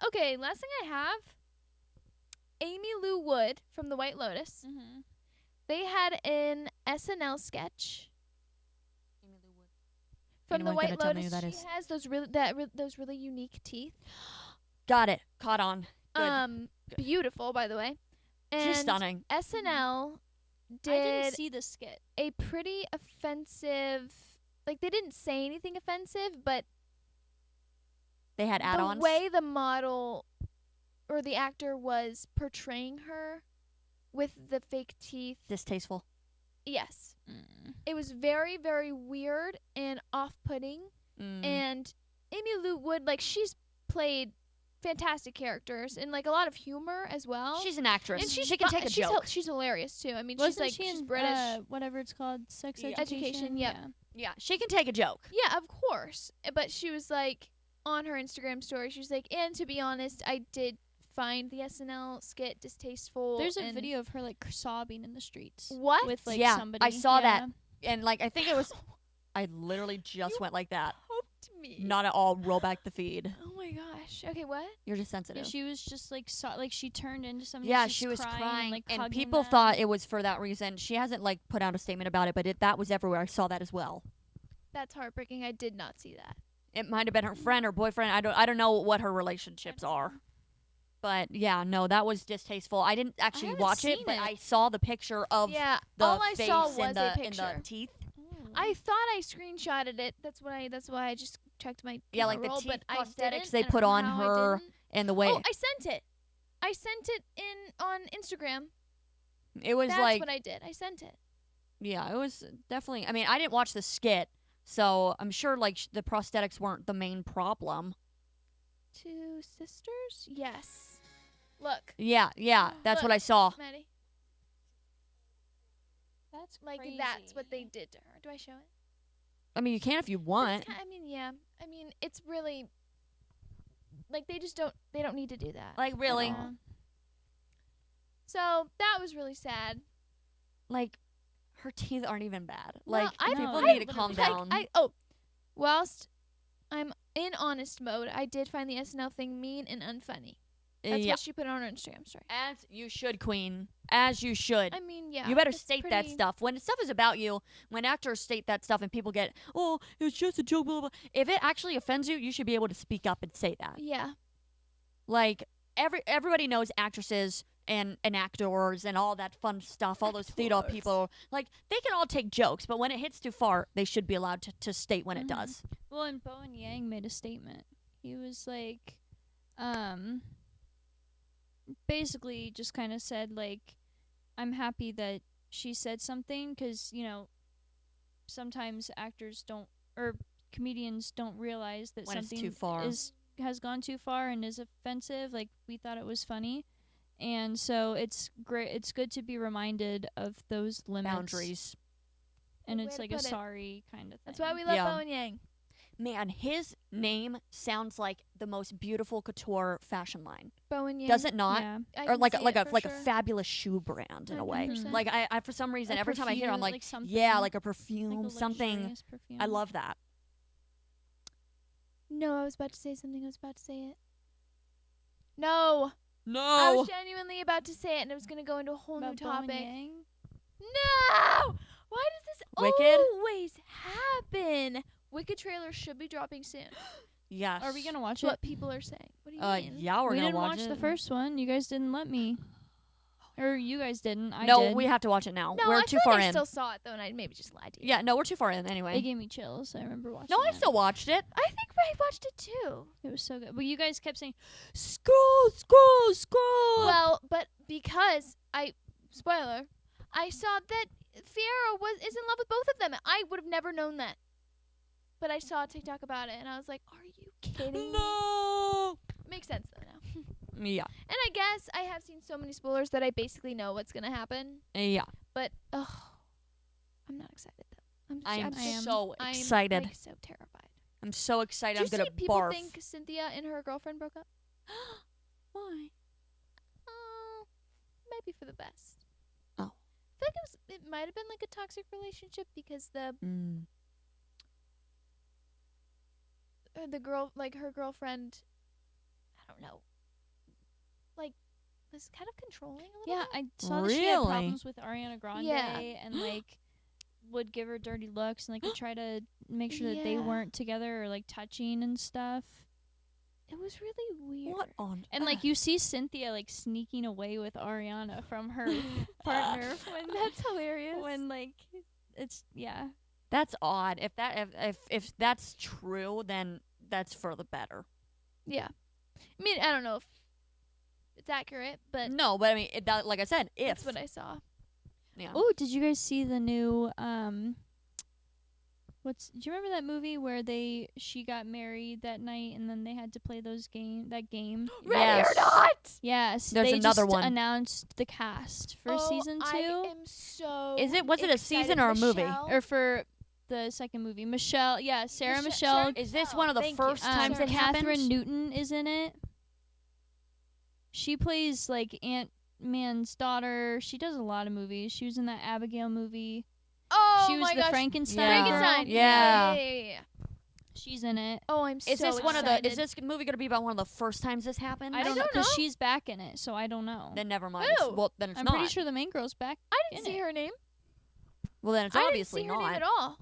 Okay, last thing I have. Amy Lou Wood from the White Lotus.
Mm-hmm.
They had an SNL sketch from
Anyone
the White
gonna tell me
Lotus.
who that
She
is?
has those really unique teeth.
Got it. Caught on. Good.
Beautiful by the way. And
She's stunning.
SNL
I didn't
did
see the skit.
a pretty offensive. Like they didn't say anything offensive, but
They had add-ons.
the way the model or the actor was portraying her with the fake teeth.
Distasteful.
Yes. It was very, very weird and off-putting. And Amy Lou Wood, like, she's played fantastic characters and, like, a lot of humor as well.
She's an actress.
And
she can take a joke.
She's hilarious, too. I mean,
Wasn't
she's
in,
British.
whatever it's called, sex
Yeah.
education.
Yep.
Yeah, she can take a joke.
Yeah, of course. But she was, like, on her Instagram story, she was like, and to be honest, I did find the SNL skit distasteful.
There's a
and
video of her, like, sobbing in the streets.
What?
With, like,
Yeah,
somebody.
I saw that. And, like, I think it was... I literally just
You
went like that.
Poked me.
Not at all. Roll back the feed.
Oh my gosh. Okay, what?
You're just
Yeah,
sensitive.
she was just, like, like, she turned into somebody.
Yeah,
just
she was crying.
and, like,
And
hugging
people
them.
thought it was for that reason. She hasn't, like, put out a statement about it, but that was everywhere. I saw that as well.
That's heartbreaking. I did not see that.
It might have been her friend or boyfriend. I don't know what her relationships are. But yeah, no, that was distasteful. I didn't actually
haven't
watch it,
seen
but
it.
I saw the picture of
Yeah,
the
all I
face
saw was
and,
a
the, and
picture.
the teeth.
I thought I screenshotted it. That's why I just checked my
Yeah, like
camera
the
roll,
teeth
but I
prosthetics
didn't.
they
I don't
put
know
on
how I
her
didn't.
and the way
Oh, I sent it. I sent it on Instagram.
it was
That's
like
what I did. I sent it.
yeah, it was definitely. I mean, I didn't watch the skit, so I'm sure like the prosthetics weren't the main problem.
Two sisters? Yes. Look,
Yeah, that's what I saw.
Maddie.
That's
Like
crazy.
that's what they did to her. Do I show it?
I mean, you can if you want.
I mean, yeah. I mean, it's really like they don't need to do that.
Like really,
at all. So that was really sad.
like her teeth aren't even bad.
Well,
Like
I-
people
I-
need to calm
Like,
down.
whilst I'm in honest mode, I did find the SNL thing mean and unfunny. That's
yeah,
what she put on her Instagram story.
as you should, Queen. As you should.
I mean, yeah.
You better
it's
state that
pretty-
stuff. When stuff is about you, when actors state that stuff and people get, oh, it's just a joke, blah, blah, blah. If it actually offends you, you should be able to speak up and say that.
Yeah.
Like, everybody knows actresses and actors and all that fun stuff, all those theater
Actors.
people. Like, they can all take jokes, but when it hits too far, they should be allowed to state when it
Mhm.
does.
Well, and Bowen Yang made a statement. He was like, basically just kind of said, like, I'm happy that she said something because, you know, sometimes actors don't, or comedians don't realize that
When it's
something
too far.
has gone too far and is offensive. Like, we thought it was funny. And so it's great. It's good to be reminded of those limits.
Boundaries.
And
Good
it's
way
like
to
a
put it.
sorry kind of thing.
That's why we love
Yeah.
Bowen Yang.
Man, his name sounds like the most beautiful couture fashion line.
Bowen Yang.
Does it not?
Yeah.
I
Or
can
like
see
a
it for
a
sure.
fabulous shoe brand in a way.
100%.
Like I for some reason
A
every time I hear it, I'm
perfume,
like
something,
yeah, like a
like
perfume,
a
something.
luxurious perfume.
I love that.
No, I was about to say something. I was about to say it. No. I
No.
was genuinely about to say it, and it was going to go into a whole
About
new
Bowen
topic.
Yang?
No! Why does this
Wicked?
always happen? Wicked trailer should be dropping soon.
Yes.
Are we gonna watch
That's
it?
what people are saying. What do you mean?
Yeah, we're
we
gonna
didn't
watch
watch
it.
the first one. You guys didn't let me. Or you guys didn't. I
No,
did.
we have to watch it now.
No,
we're
I
too
feel
far
like I
in.
still saw it though, and I maybe just lied to you.
Yeah, no, we're too far in
It
anyway.
gave me chills. I remember watching.
No, I
it.
still watched it.
I think I watched it too.
It was so good. But you guys kept saying, "Scroll, scroll, scroll."
Well, but because spoiler, I saw that Fiera is in love with both of them. I would have never known that. But I saw a TikTok about it, and I was like, "Are you kidding me?"
No.
Makes sense though now.
Yeah.
And I guess I have seen so many spoilers that I basically know what's gonna happen.
Yeah.
But I'm not excited though.
I'm
just-
so
I'm,
excited.
like, so terrified.
I'm so excited.
Do you
I'm gonna
see people
barf.
think Cynthia and her girlfriend broke up?
Why?
Oh, maybe for the best.
Oh.
I feel like it might have been like a toxic relationship because
Mm.
her girlfriend, I don't know, like was kind of controlling a little
yeah,
bit.
I saw that she had
Really?
problems with Ariana Grande
Yeah.
and like would give her dirty looks and like would try to make sure that they
Yeah.
weren't together or like touching and stuff.
It was really weird.
What on?
And like you see Cynthia like sneaking away with Ariana from her partner when
That's hilarious.
when like it's yeah.
That's odd. If that's true, then that's for the better.
Yeah. I mean, I don't know if it's accurate, but
No, but I mean, that, like I said, if.
that's what I saw.
Yeah.
Oh, did you guys see the new do you remember that movie where she got married that night and then they had to play that game?
Ready or not?
Yes.
There's
they
another
just
one.
announced the cast for season 2.
I am so
Was it a season
excited.
or a movie?
Michelle?
Or for the second movie. Sarah Michelle.
Sarah-
Is this
Oh,
one of the
thank you.
first times it happened?
Catherine Newton is in it. She plays like Ant-Man's daughter. She does a lot of movies. She was in that Abigail movie.
Oh
She was
my
the
gosh.
Frankenstein.
Yeah.
girl.
Frankenstein.
Yeah.
Yeah.
She's in it.
Oh, I'm
Is
so
this one of the?
excited.
Is this movie going to be about one of the first times this happened?
I don't know
don't
because
know.
she's back in it, so I don't know.
Then never mind.
Who?
Well, then it's
I'm
not.
pretty sure the main girl's back.
I didn't
in
see
it.
her name.
Well, then it's
I
obviously
didn't see her
not.
name at all.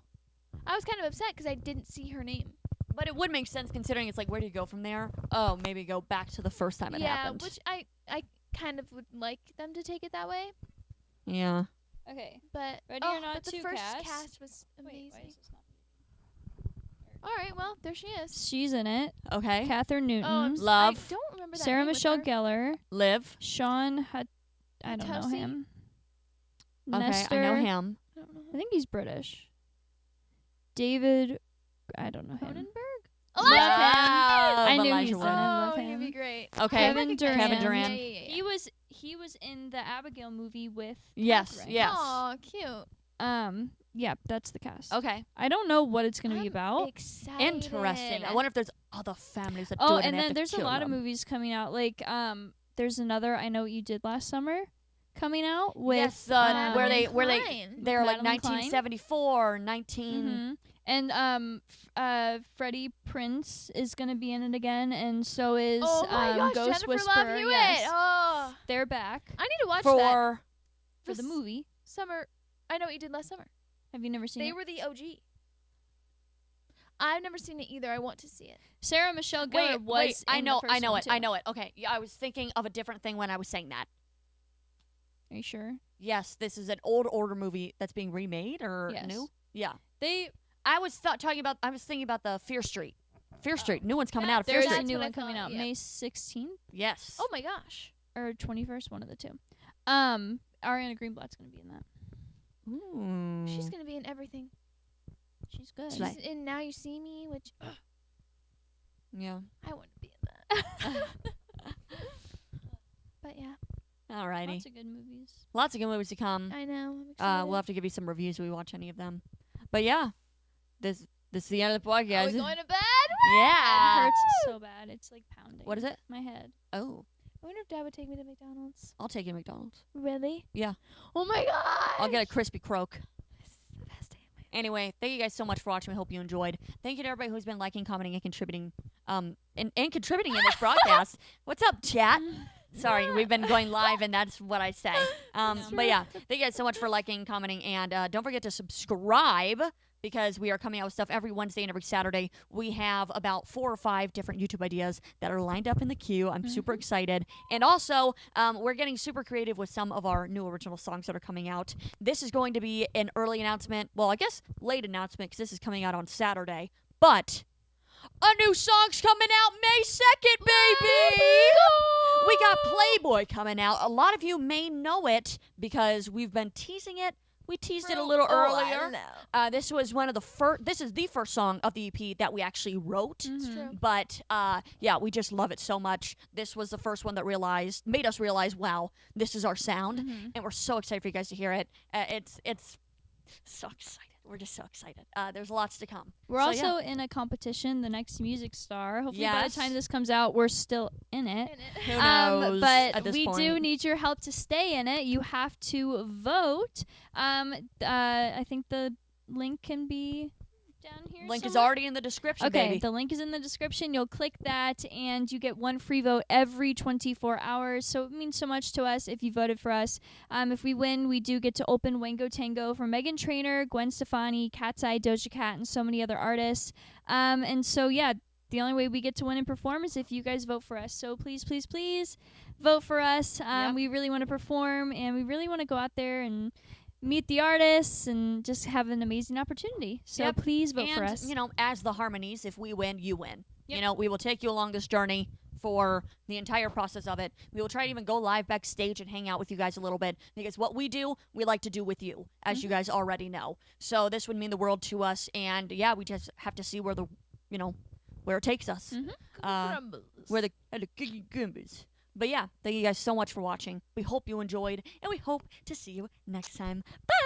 I was kind of upset because I didn't see her name.
But it would make sense considering it's like, where do you go from there? Oh, maybe go back to the first time it happened.
Which I kind of would like them to take it that way.
Yeah.
Okay.
But
Ready or Not
but the
2
first
cast.
cast was
Wait,
amazing.
why is this not?
All right, well there she is.
She's in it.
Okay.
Catherine Newton.
Love.
I don't remember that
Sarah
name with
Michelle
her.
Gellar.
Liv.
Sean I don't know
Hatosi?
him.
Okay,
Nestor.
I know him.
I don't know.
I think he's British. David. I don't know him.
Cronenberg?
Love
I knew
Elijah
he's
Wood.
in it. I love
Oh, he'd
him.
be great.
Okay.
Kevin
Recognize
Durant.
him.
Kevin Durant.
Yeah.
He was in the Abigail movie with
Yes.
Catherine.
Yes.
Aw, cute.
Yeah, that's the cast.
Okay.
I don't know what it's going to be
I'm
about.
Excited.
Interesting. I wonder if there's other families that do
Oh,
it.
and
they have
then
to
there's a
kill
lot of
them.
movies coming out. Like there's another I Know What You Did Last Summer coming out with
Yes, where they they're like
Madeline Klein.
1974, 19.
Mhm. And Freddie Prince is gonna be in it again, and so is
Oh my gosh,
Ghost
Jennifer
Whisperer.
Love Hewitt.
Yes,
Oh,
they're back
I need to watch that
For
for the
s-
movie.
summer. I know what you did last summer.
Have you never seen
They
it?
were the OG. I've never seen it either. I want to see it.
Sarah Michelle Gellar was.
I
in
know,
the first one,
it.
too.
I know it. Okay, yeah, I was thinking of a different thing when I was saying that.
Are you sure?
Yes, this is an old order movie that's being remade or
Yes.
new. Yeah,
They
I was thinking about the Fear Street. Fear Street, new one's coming out. Of Fear
there's
Street.
a new
what I
one coming
thought,
out
yeah.
May 16th
Yes.
Oh my gosh.
or 21st, one of the two. Ariana Greenblatt's gonna be in that.
Ooh.
She's gonna be in everything.
She's good.
She's like-
She's in Now You See Me, which
Yeah.
I want to be in that. But yeah,
Alrighty.
Lots of good movies.
Lots of good movies to come.
I know. I'm excited.
We'll have to give you some reviews if we watch any of them. But yeah, this is the end of the
Are
podcast.
we going to bed?
It
Yeah.
hurts so bad. It's like pounding.
What is it?
My head.
Oh,
I wonder if Dad would take me to McDonald's.
I'll take you to McDonald's.
Really?
Yeah.
Oh my god.
I'll get a crispy croak.
This is the best day of my life.
Anyway, thank you guys so much for watching. We hope you enjoyed. Thank you to everybody who's been liking, commenting, and contributing. And contributing in this broadcast. What's up, chat? Sorry, we've been going live, and that's what I say. But yeah, thank you guys so much for liking, commenting, and don't forget to subscribe because we are coming out with stuff every Wednesday and every Saturday. We have about 4 or 5 different YouTube ideas that are lined up in the queue. I'm super excited. And also, we're getting super creative with some of our new original songs that are coming out. This is going to be an early announcement. Well, I guess late announcement because this is coming out on Saturday. But a new song's coming out May 2nd, baby! We got Playboy coming out. A lot of you may know it because we've been teasing it. We teased it a little earlier. This was one of the first. This is the first song of the EP that we actually wrote.
True.
But yeah, we just love it so much. This was the first one that made us realize, wow, this is our sound, and we're so excited for you guys to hear it. It's so excited. We're just so excited. There's lots to come.
We're
So, yeah.
also in a competition, the Next Music Star. Hopefully by the
Yes.
time this comes out, we're still in it.
Who knows
But
at this
we
point.
do need your help to stay in it. You have to vote. I think the link can be down here.
Link is
somewhere.
already in the description,
Okay,
baby.
the link is in the description. You'll click that, and you get one free vote every 24 hours. So it means so much to us if you voted for us. If we win, we do get to open Wango Tango for Megan Trainor, Gwen Stefani, Cat's Eye, Doja Cat, and so many other artists. And so, yeah, the only way we get to win and perform is if you guys vote for us. So please, please, please vote for us.
Yep.
We really want to perform, and we really want to go out there and meet the artists and just have an amazing opportunity. So
Yep.
please vote for
And,
us.
you know, as the harmonies, if we win, you win.
Yep.
You know, we will take you along this journey for the entire process of it. We will try to even go live backstage and hang out with you guys a little bit, because what we do, we like to do with you, as you guys already know. So this would mean the world to us, and yeah, we just have to see where the, where it takes us. Where the cookie crumbles. But yeah, thank you guys so much for watching. We hope you enjoyed, and we hope to see you next time. Bye!